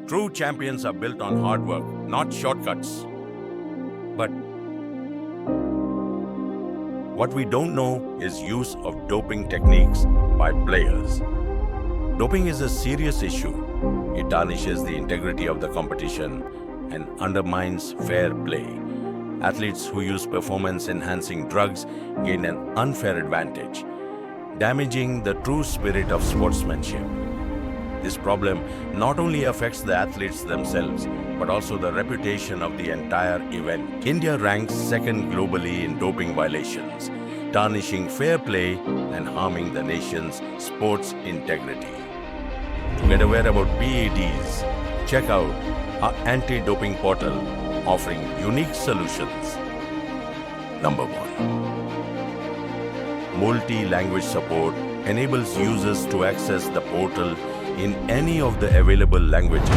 True champions are built on hard work, not shortcuts. But what we don't know is use of doping techniques by players. Doping is a serious issue. It tarnishes the integrity of the competition and undermines fair play. Athletes who use performance-enhancing drugs gain an unfair advantage, damaging the true spirit of sportsmanship. This problem not only affects the athletes themselves, but also the reputation of the entire event. India ranks second globally in doping violations, tarnishing fair play and harming the nation's sports integrity. To get aware about PEDs, check out our anti-doping portal offering unique solutions. Number 1. Multi-language support enables users to access the portal in any of the available languages,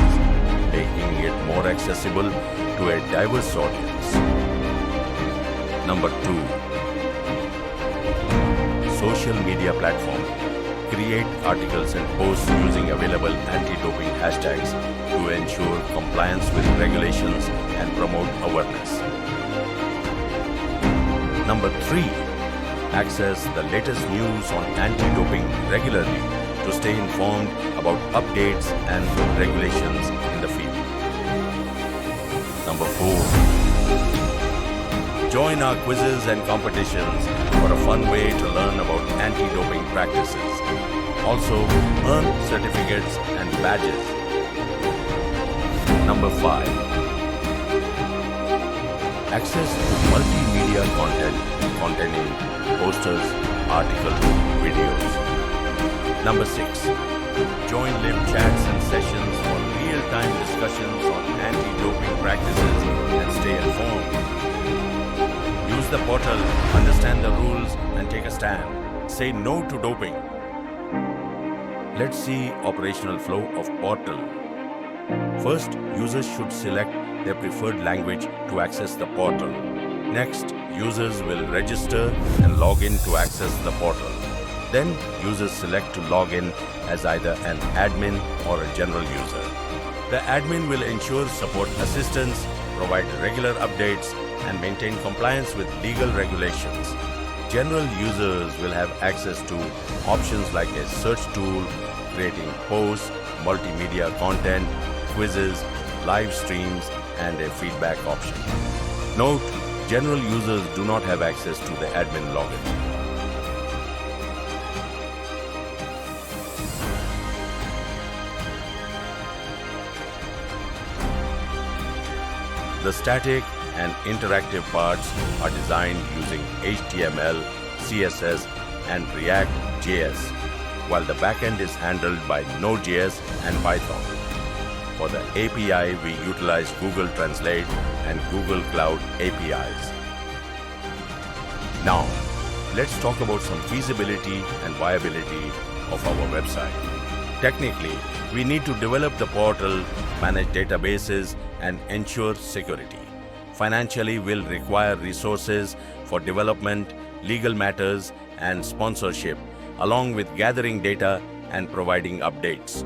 making it more accessible to a diverse audience. Number 2. Social media platform. Create articles and posts using available anti-doping hashtags to ensure compliance with regulations and promote awareness. Number 3. Access the latest news on anti-doping regularly to stay informed about updates and regulations in the field. Number 4. Join our quizzes and competitions for a fun way to learn about anti-doping practices. Also, earn certificates and badges. Number 5. Access to multimedia content containing posters, articles, videos. Number 6. Join live chats and sessions for real-time discussions on anti-doping practices and stay informed. Use the portal, understand the rules, and take a stand. Say no to doping. Let's see operational flow of portal. First, users should select their preferred language to access the portal. Next, users will register and log in to access the portal. Then, users select to log in as either an admin or a general user. The admin will ensure support assistance, provide regular updates, and maintain compliance with legal regulations. General users will have access to options like a search tool, creating posts, multimedia content, quizzes, live streams, and a feedback option. Note, general users do not have access to the admin login. The static and interactive parts are designed using HTML, CSS, and React.js, while the backend is handled by Node.js and Python. For the API, we utilize Google Translate and Google Cloud APIs. Now, let's talk about some feasibility and viability of our website. Technically, we need to develop the portal, manage databases, and ensure security. Financially, we'll require resources for development, legal matters, and sponsorship, along with gathering data and providing updates.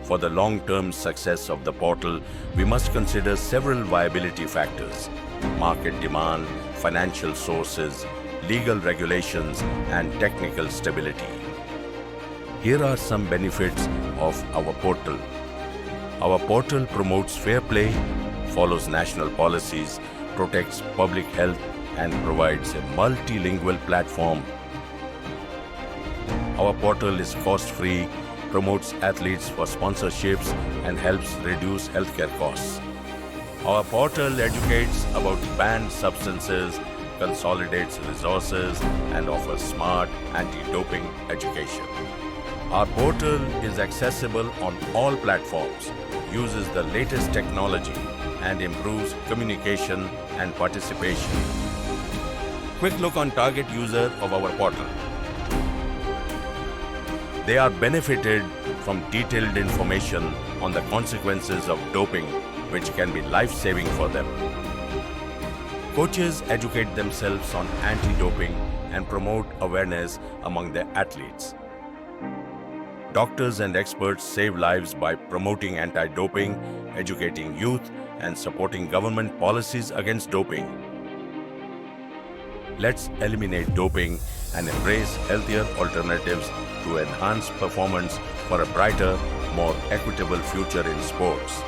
For the long-term success of the portal, we must consider several viability factors: market demand, financial sources, legal regulations, and technical stability. Here are some benefits of our portal. Our portal promotes fair play, follows national policies, protects public health, and provides a multilingual platform. Our portal is cost-free, promotes athletes for sponsorships, and helps reduce healthcare costs. Our portal educates about banned substances, consolidates resources, and offers smart anti-doping education. Our portal is accessible on all platforms, uses the latest technology, and improves communication and participation. Quick look on target user of our portal. They are benefited from detailed information on the consequences of doping, which can be life-saving for them. Coaches educate themselves on anti-doping and promote awareness among their athletes. Doctors and experts save lives by promoting anti-doping, educating youth, and supporting government policies against doping. Let's eliminate doping and embrace healthier alternatives to enhance performance for a brighter, more equitable future in sports.